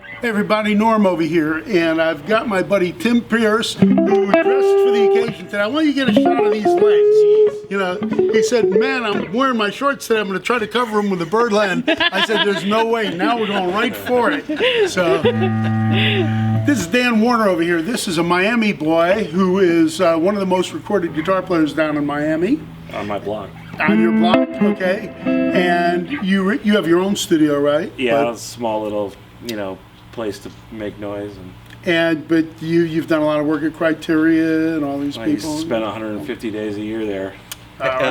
Hey everybody, Norm over here, and I've got my buddy Tim Pierce, who dressed for the occasion today. I want you to get a shot of these legs. You know, he said, man, I'm wearing my shorts today, I'm going to try to cover them with the Byrdland. I said, there's no way, now we're going right for it. So, this is Dan Warner over here. This is a Miami boy who is one of the most recorded guitar players down in Miami. On my block. On your block, okay. And you have your own studio, right? Yeah, it's a small little, place to make noise. But you've done a lot of work at Criteria and all these I people. spent 150 days a year there.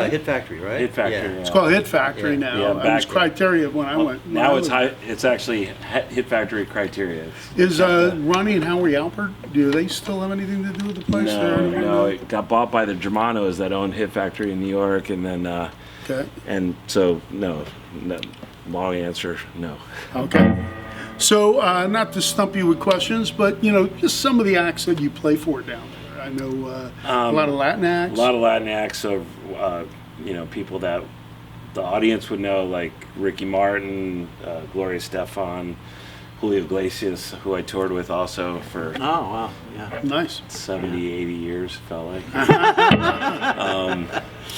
Hit Factory, right? Hit Factory. Yeah. It's called Hit Factory now. Yeah, It was Criteria when I went. Now it's actually Hit Factory Criteria. Is Ronnie and Howie Alpert, do they still have anything to do with the place? No, it got bought by the Germanos that owned Hit Factory in New York, and then and so no, long answer, no. Okay. So not to stump you with questions, but just some of the acts that you play for down there. I know a lot of Latin acts. A lot of Latin acts of people that the audience would know, like Ricky Martin, Gloria Estefan, Julio Iglesias, who I toured with also for Nice 70, 80 years, felt like.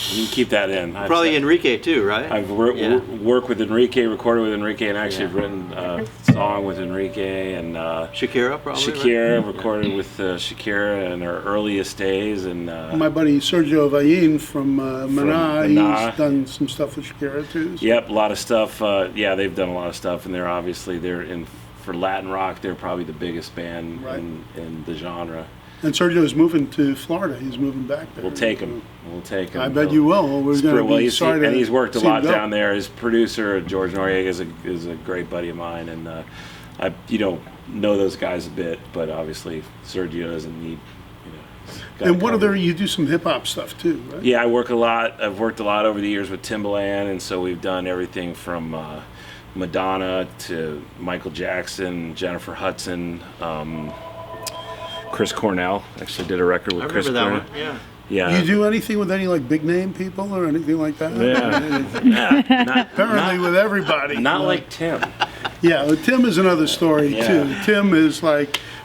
You can keep that in. Probably Enrique too, right? I've worked with Enrique, recorded with Enrique, and actually written a song with Enrique and Shakira, probably. Shakira, recorded with Shakira in her earliest days, and my buddy Sergio Vayin from Maná, he's done some stuff with Shakira too. So. Yep, a lot of stuff. They've done a lot of stuff, and they're in for Latin rock. They're probably the biggest band in the genre. And Sergio's moving to Florida. He's moving back there. We'll take him. I bet you will. He's worked a lot down there. His producer George Noriega is a great buddy of mine, and I know those guys a bit, but obviously Sergio doesn't need. And you do some hip hop stuff too, right? Yeah, I work a lot. I've worked a lot over the years with Timbaland, and so we've done everything from Madonna to Michael Jackson, Jennifer Hudson. Chris Cornell actually did a record with Chris Cornell. That one. Yeah. Yeah. You do anything with any big name people or anything like that? Yeah. Apparently with everybody. Not like Tim. Yeah, well, Tim is another story too. Tim is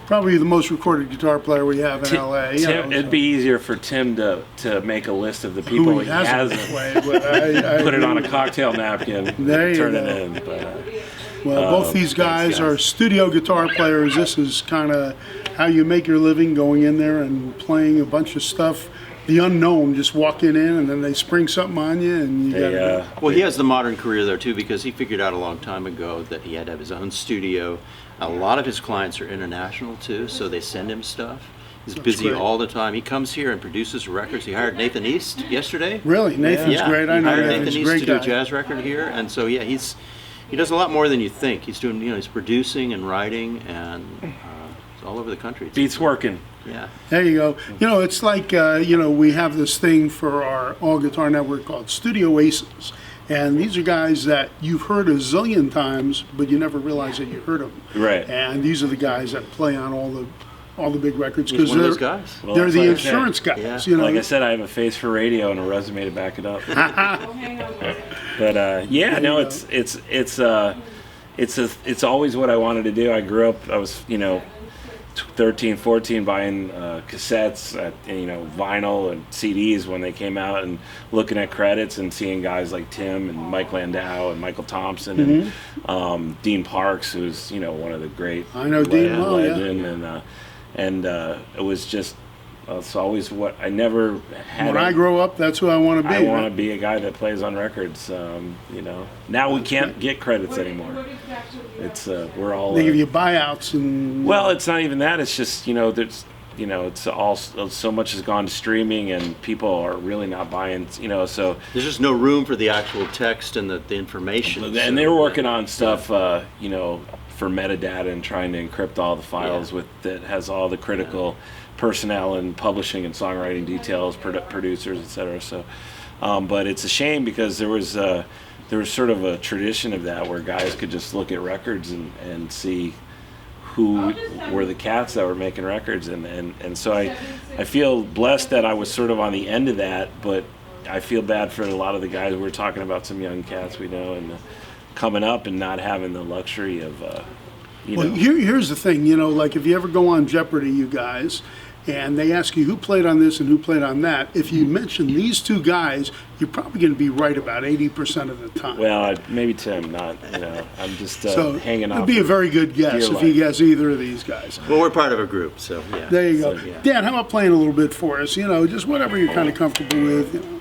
probably the most recorded guitar player we have in LA. It'd be easier for Tim to make a list of the people he hasn't. Put it on a cocktail napkin. Turn it in. But, both these guys are studio guitar players. This is kind of how you make your living, going in there and playing a bunch of stuff. The unknown, just walking in and then they spring something on you and you gotta. Well, he has the modern career there too, because he figured out a long time ago that he had to have his own studio. A lot of his clients are international too, so they send him stuff. He's busy all the time. He comes here and produces records. He hired Nathan East yesterday. Really? Nathan's great. I know hired Nathan. Nathan East to do a jazz record here, and so he does a lot more than you think. He's doing, he's producing and writing, and it's all over the country. Beats working. Yeah. There you go. It's like, we have this thing for our All Guitar Network called Studio Aces. And these are guys that you've heard a zillion times, but you never realize that you heard them. Right. And these are the guys that play on all the big records. He's one of those guys. Well, they're the insurance guys. Yeah. Like I said, I have a face for radio and a resume to back it up. But it's always what I wanted to do. I grew up. I was 13, 14, buying cassettes, vinyl and CDs when they came out, and looking at credits and seeing guys like Tim and Mike Landau and Michael Thompson and Dean Parks, who's one of the great. I know Dean well, and it was just. It's always what I never had. When I grow up, that's who I want to be. I want to be a guy that plays on records. Now we can't get credits anymore. It's we're all. They give you buyouts and. Well, it's not even that. It's just there's it's all so much has gone to streaming and people are really not buying. So there's just no room for the actual text and the information. And they were working on stuff. For metadata and trying to encrypt all the files that has all the critical personnel and publishing and songwriting details, producers, etc. So, but it's a shame because there was sort of a tradition of that where guys could just look at records and see who were the cats that were making records, and so I feel blessed that I was sort of on the end of that, but I feel bad for a lot of the guys. We're talking about some young cats we know and coming up and not having the luxury of You Well, know. here's the thing, you know, like if you ever go on Jeopardy, you guys, and they ask you who played on this and who played on that, if you mention these two guys, you're probably going to be right about 80% of the time. Well, maybe Tim, not, you know, I'm just so hanging out. it'd be a very good guess dear if you life. guess either of these guys. Well, we're part of a group, so yeah. There you go. So, yeah. Dan, how about playing a little bit for us? You know, just whatever you're kind of comfortable with. You know.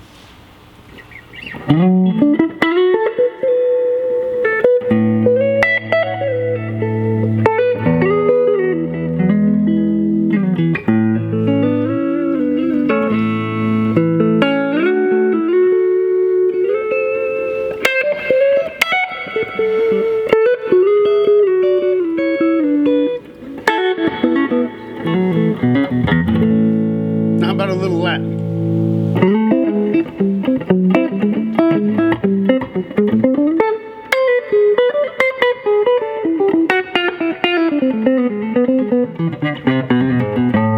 Now, how about a little Latin?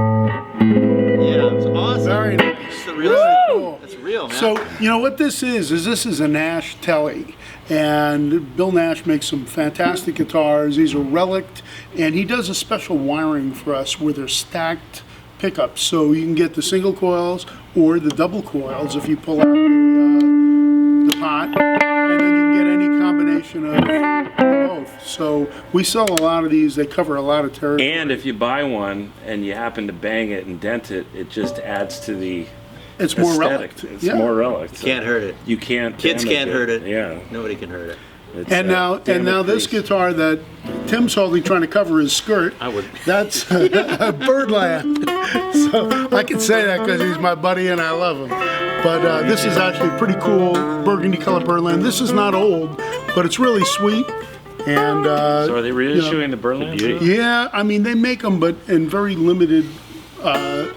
Yeah, it was awesome. Very nice. It's the real. Cool. That's real, man. So, you know what this is this is a Nash Telly. And Bill Nash makes some fantastic guitars. These are relict. And he does a special wiring for us where they're stacked pickups. So you can get the single coils or the double coils if you pull out the pot. And then you can get any combination of both. So we sell a lot of these. They cover a lot of territory. And if you buy one and you happen to bang it and dent it, it just adds to the it's more aesthetic. relic. It's Yeah. more relic. So Can't hurt it. You can't. Kids damage can't hurt it. Yeah. Nobody can hurt it. It's, And now this piece. guitar that Tim's holding, trying to cover his skirt, I would. that's Byrdland. So I can say that because he's my buddy and I love him. But this is actually pretty cool, burgundy color Byrdland. This is not old, but it's really sweet. And So are they you know, reissuing the Byrdland? beauty. yeah, I mean they make them, but in very limited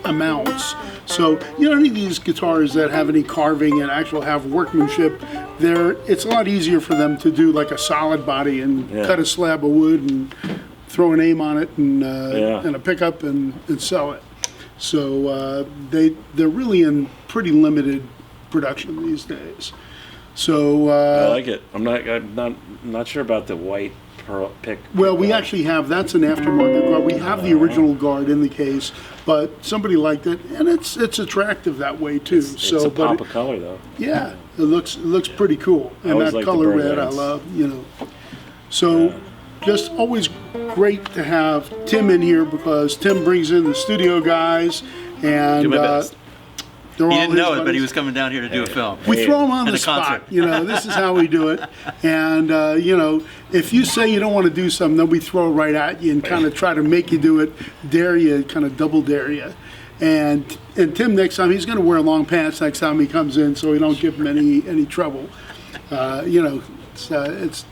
amounts. So you know, any of these guitars that have any carving and actual have workmanship, it's a lot easier for them to do like a solid body and Yeah. cut a slab of wood and throw a name on it and Yeah. and a pickup and sell it. So they're really in pretty limited production these days. So I like it. I'm not sure about the white pearl pick. well, we actually have, that's an aftermarket guard. We have the original guard in the case, but somebody liked it, and it's attractive that way too. It's So, a but pop of color though. yeah, it looks pretty cool, and always that liked the color red I Byrdlands. love. You know, so just always great to have Tim in here because Tim brings in the studio guys, and Do my best. they're He all didn't his know it, but buddies. he was coming down here to do a film. We throw them on And the a spot. concert. You know, this is how we do it. And, you know, if you say you don't want to do something, then we throw it right at you and kind of try to make you do it, dare you, kind of double dare you. And Tim, next time, he's going to wear long pants next time he comes in so we don't give him any trouble. You know, this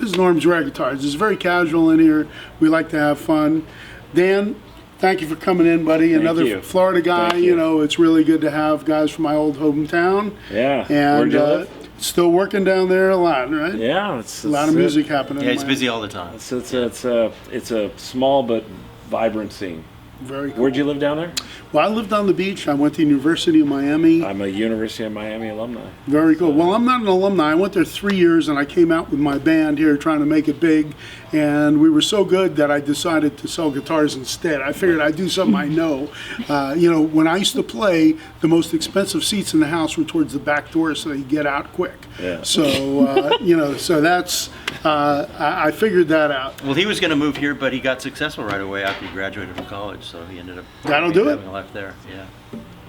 is Norm's Rare Guitars. It's very casual in here. We like to have fun. Dan, thank you for coming in, buddy. Another you. Florida guy. Thank You you. know, it's really good to have guys from my old hometown. Yeah. And Where'd you live? still working down there a lot, right? Yeah, it's A lot of music happening. Yeah, in he's Miami. busy all the time. It's a small but vibrant scene. Very cool. Where'd you live down there? Well, I lived on the beach. I went to University of Miami. I'm a University of Miami alumni. Very cool. Well, I'm not an alumni. I went there 3 years, and I came out with my band here trying to make it big. And we were so good that I decided to sell guitars instead. I figured I'd do something I know. You know, when I used to play, the most expensive seats in the house were towards the back door so you get out quick. Yeah. So, you know, so that's, I figured that out. Well, he was going to move here, but he got successful right away after he graduated from college, so he ended up That'll do it. having a life there. Yeah.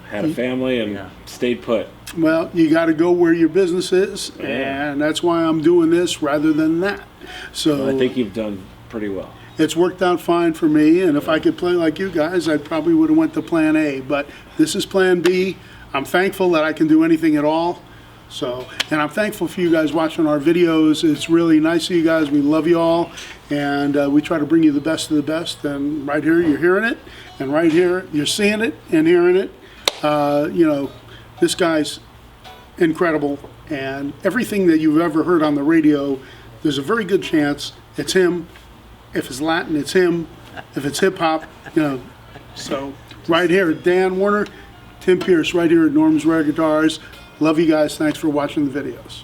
Had a family and Yeah. stayed put. Well, you got to go where your business is, and that's why I'm doing this rather than that. So I think you've done pretty well. it's worked out fine for me, and if I could play like you guys, I probably would have went to Plan A. But this is Plan B. I'm thankful that I can do anything at all. So, and I'm thankful for you guys watching our videos. It's really nice of you guys. We love you all, and we try to bring you the best of the best. And right here, you're hearing it, and right here, you're seeing it and hearing it. You know, this guy's incredible, and everything that you've ever heard on the radio, there's a very good chance it's him. If it's Latin, it's him. If it's hip hop, you know. So right here, Dan Warner, Tim Pierce, right here at Norm's Rare Guitars. Love you guys. Thanks for watching the videos.